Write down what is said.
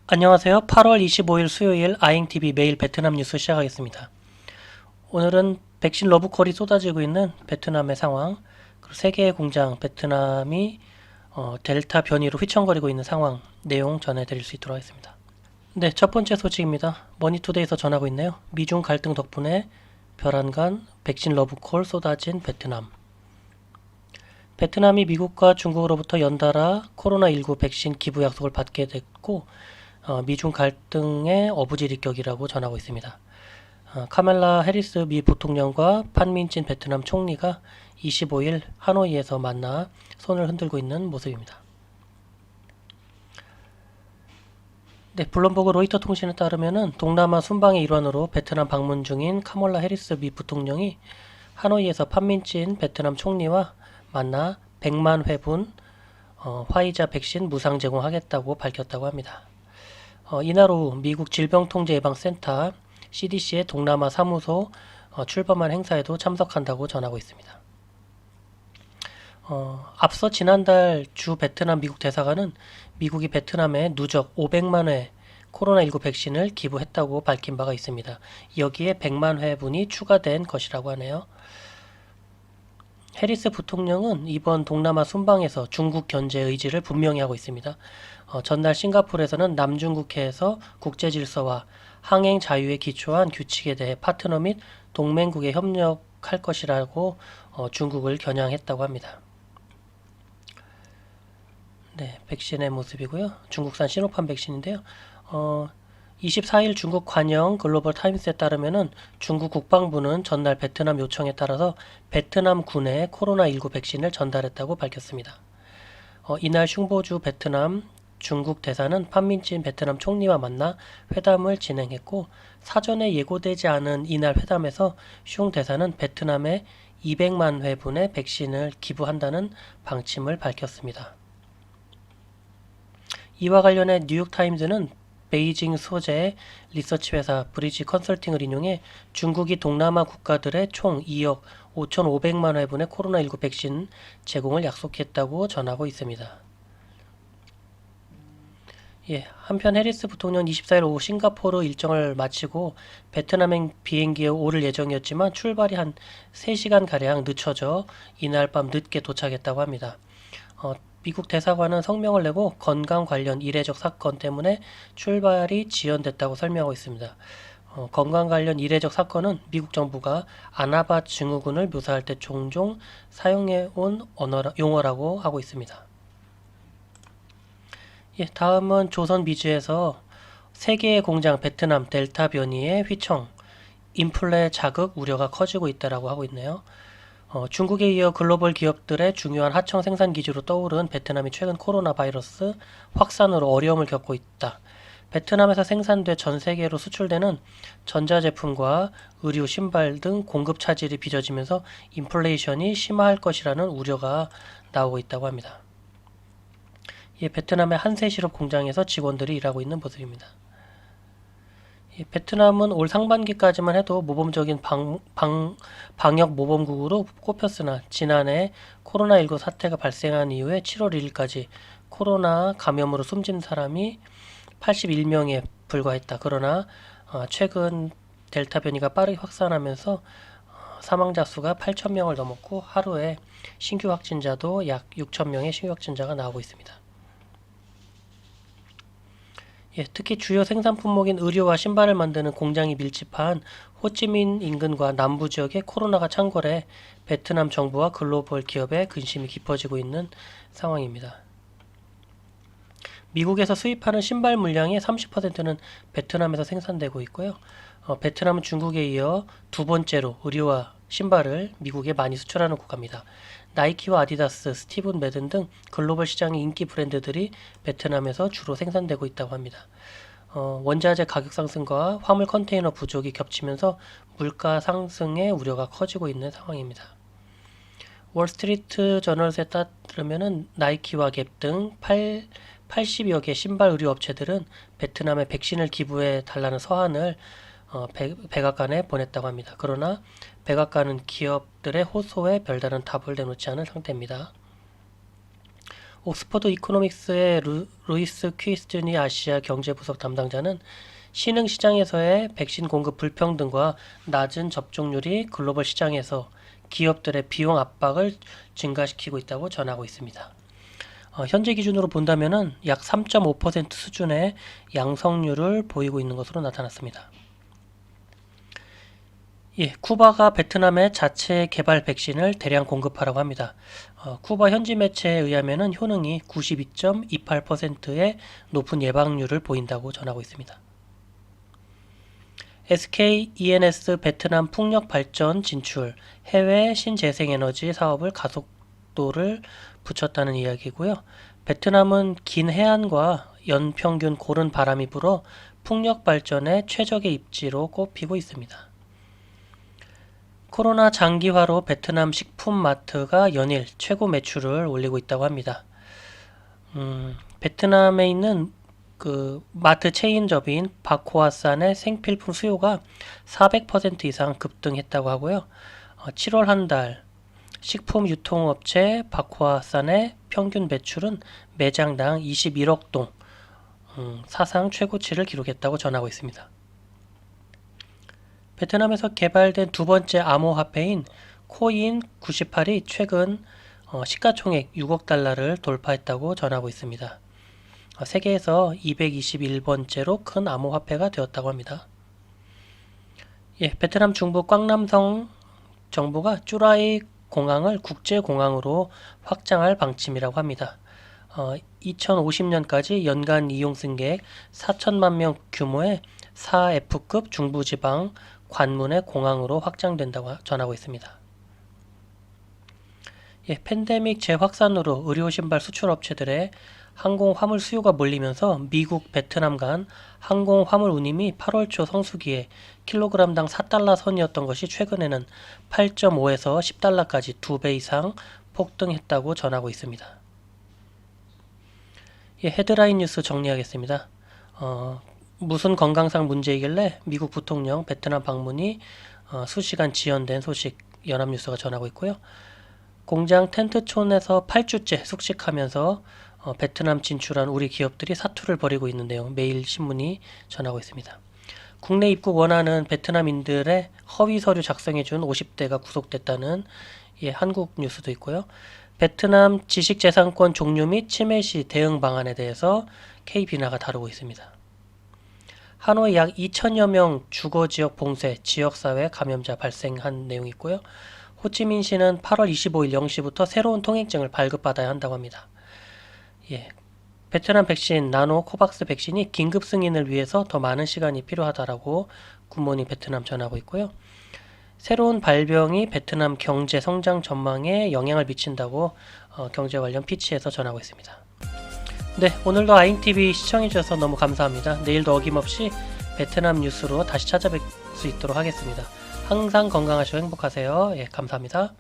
안녕하세요. 8월 25일 수요일 아잉TV 매일 베트남 뉴스 시작하겠습니다. 오늘은 백신 러브콜이 쏟아지고 있는 베트남의 상황, 그리고 세계의 공장 베트남이 델타 변이로 휘청거리고 있는 상황 내용 전해드릴 수 있도록 하겠습니다. 네, 첫 번째 소식입니다. 머니투데이에서 전하고 있네요. 미중 갈등 덕분에 별안간 백신 러브콜 쏟아진 베트남. 베트남이 미국과 중국으로부터 연달아 코로나19 백신 기부 약속을 받게 됐고 미중 갈등의 어부지리격이라고 전하고 있습니다. 카멜라 해리스 미 부통령과 판민진 베트남 총리가 25일 하노이에서 만나 손을 흔들고 있는 모습입니다. 네, 블룸버그 로이터 통신에 따르면 동남아 순방의 일환으로 베트남 방문 중인 카몰라 해리스 미 부통령이 하노이에서 판민진 베트남 총리와 만나 100만 회분 화이자 백신 무상 제공하겠다고 밝혔다고 합니다. 이날 오후 미국 질병통제예방센터 CDC의 동남아 사무소 출범한 행사에도 참석한다고 전하고 있습니다. 앞서 지난달 주 베트남 미국 대사관은 미국이 베트남에 누적 500만 회 코로나19 백신을 기부했다고 밝힌 바가 있습니다. 여기에 100만 회분이 추가된 것이라고 하네요. 해리스 부통령은 이번 동남아 순방에서 중국 견제 의지를 분명히 하고 있습니다. 전날 싱가포르에서는 남중국해에서 국제질서와 항행 자유에 기초한 규칙에 대해 파트너 및 동맹국에 협력할 것이라고 중국을 겨냥했다고 합니다. 네, 백신의 모습이고요. 중국산 시노팜 백신인데요. 24일 중국 관영 글로벌 타임스에 따르면은 중국 국방부는 전날 베트남 요청에 따라서 베트남 군에 코로나19 백신을 전달했다고 밝혔습니다. 이날 슝보주 베트남 중국 대사는 판민진 베트남 총리와 만나 회담을 진행했고 사전에 예고되지 않은 이날 회담에서 슝 대사는 베트남에 200만 회분의 백신을 기부한다는 방침을 밝혔습니다. 이와 관련해 뉴욕타임즈는 베이징 소재 리서치 회사 브리지 컨설팅을 인용해 중국이 동남아 국가들의 총 2억 5,500만 회분의 코로나19 백신 제공을 약속했다고 전하고 있습니다. 한편 해리스 부통령 24일 오후 싱가포르 일정을 마치고 베트남행 비행기에 오를 예정이었지만 출발이 한 3시간가량 늦춰져 이날 밤 늦게 도착했다고 합니다. 미국 대사관은 성명을 내고 건강 관련 이례적 사건 때문에 출발이 지연됐다고 설명하고 있습니다. 건강 관련 이례적 사건은 미국 정부가 아나바 증후군을 묘사할 때 종종 사용해온 용어라고 하고 있습니다. 다음은 조선 미주에서 세계의 공장 베트남 델타 변이의 휘청, 인플레 자극 우려가 커지고 있다라고 하고 있네요. 중국에 이어 글로벌 기업들의 중요한 하청 생산 기지로 떠오른 베트남이 최근 코로나 바이러스 확산으로 어려움을 겪고 있다. 베트남에서 생산돼 전 세계로 수출되는 전자제품과 의류, 신발 등 공급 차질이 빚어지면서 인플레이션이 심화할 것이라는 우려가 나오고 있다고 합니다. 베트남의 한세시럽 공장에서 직원들이 일하고 있는 모습입니다. 베트남은 올 상반기까지만 해도 모범적인 방역 모범국으로 꼽혔으나 지난해 코로나19 사태가 발생한 이후에 7월 1일까지 코로나 감염으로 숨진 사람이 81명에 불과했다. 그러나 최근 델타 변이가 빠르게 확산하면서 사망자 수가 8,000명을 넘었고 하루에 신규 확진자도 약 6,000명의 신규 확진자가 나오고 있습니다. 특히 주요 생산 품목인 의류와 신발을 만드는 공장이 밀집한 호찌민 인근과 남부 지역에 코로나가 창궐해 베트남 정부와 글로벌 기업의 근심이 깊어지고 있는 상황입니다. 미국에서 수입하는 신발 물량의 30%는 베트남에서 생산되고 있고요. 베트남은 중국에 이어 두 번째로 의류와 신발을 미국에 많이 수출하는 국가입니다. 나이키와 아디다스, 스티븐 매든 등 글로벌 시장의 인기 브랜드들이 베트남에서 주로 생산되고 있다고 합니다. 원자재 가격 상승과 화물 컨테이너 부족이 겹치면서 물가 상승의 우려가 커지고 있는 상황입니다. 월스트리트 저널에 따르면 나이키와 갭 등 80여 개 신발 의류 업체들은 베트남에 백신을 기부해 달라는 서한을 백악관에 보냈다고 합니다. 그러나 백악관은 기업들의 호소에 별다른 답을 내놓지 않은 상태입니다. 옥스퍼드 이코노믹스의 루이스 퀴스트니 아시아 경제부석 담당자는 신흥시장에서의 백신 공급 불평등과 낮은 접종률이 글로벌 시장에서 기업들의 비용 압박을 증가시키고 있다고 전하고 있습니다. 현재 기준으로 본다면은 약 3.5% 수준의 양성률을 보이고 있는 것으로 나타났습니다. 예, 쿠바가 베트남에 자체 개발 백신을 대량 공급하라고 합니다. 쿠바 현지 매체에 의하면은 효능이 92.28%의 높은 예방률을 보인다고 전하고 있습니다. SK E&S 베트남 풍력 발전 진출, 해외 신재생에너지 사업을 가속도를 붙였다는 이야기고요. 베트남은 긴 해안과 연평균 고른 바람이 불어 풍력 발전의 최적의 입지로 꼽히고 있습니다. 코로나 장기화로 베트남 식품마트가 연일 최고 매출을 올리고 있다고 합니다. 베트남에 있는 그 마트 체인점인 바코아산의 생필품 수요가 400% 이상 급등했다고 하고요. 7월 한 달 식품 유통업체 바코아산의 평균 매출은 매장당 21억 동, 사상 최고치를 기록했다고 전하고 있습니다. 베트남에서 개발된 두 번째 암호화폐인 코인 98이 최근 시가총액 6억 달러를 돌파했다고 전하고 있습니다. 세계에서 221번째로 큰 암호화폐가 되었다고 합니다. 예, 베트남 중부 꽝남성 정부가 쭈라이 공항을 국제공항으로 확장할 방침이라고 합니다. 2050년까지 연간 이용 승객 4천만 명 규모의 4F급 중부지방 관문의 공항으로 확장된다고 전하고 있습니다. 예, 팬데믹 재확산으로 의료 신발 수출 업체들의 항공 화물 수요가 몰리면서 미국, 베트남 간 항공 화물 운임이 8월 초 성수기에 킬로그램당 4달러 선이었던 것이 최근에는 8.5에서 10달러까지 2배 이상 폭등했다고 전하고 있습니다. 예, 헤드라인 뉴스 정리하겠습니다. 무슨 건강상 문제이길래 미국 부통령 베트남 방문이 수시간 지연된 소식 연합뉴스가 전하고 있고요. 공장 텐트촌에서 8주째 숙식하면서 베트남 진출한 우리 기업들이 사투를 벌이고 있는 내용 매일신문이 전하고 있습니다. 국내 입국 원하는 베트남인들의 허위 서류 작성해준 50대가 구속됐다는 한국 뉴스도 있고요. 베트남 지식재산권 종류 및 침해 시 대응 방안에 대해서 K비나가 다루고 있습니다. 하노이 약 2천여 명 주거지역 봉쇄, 지역사회 감염자 발생한 내용이 있고요. 호치민시는 8월 25일 0시부터 새로운 통행증을 발급받아야 한다고 합니다. 예, 베트남 백신 나노 코박스 백신이 긴급 승인을 위해서 더 많은 시간이 필요하다라고 굿모닝 베트남 전하고 있고요. 새로운 발병이 베트남 경제 성장 전망에 영향을 미친다고 경제 관련 피치에서 전하고 있습니다. 네, 오늘도 아잉TV 시청해주셔서 너무 감사합니다. 내일도 어김없이 베트남 뉴스로 다시 찾아뵐 수 있도록 하겠습니다. 항상 건강하시고 행복하세요. 예, 감사합니다.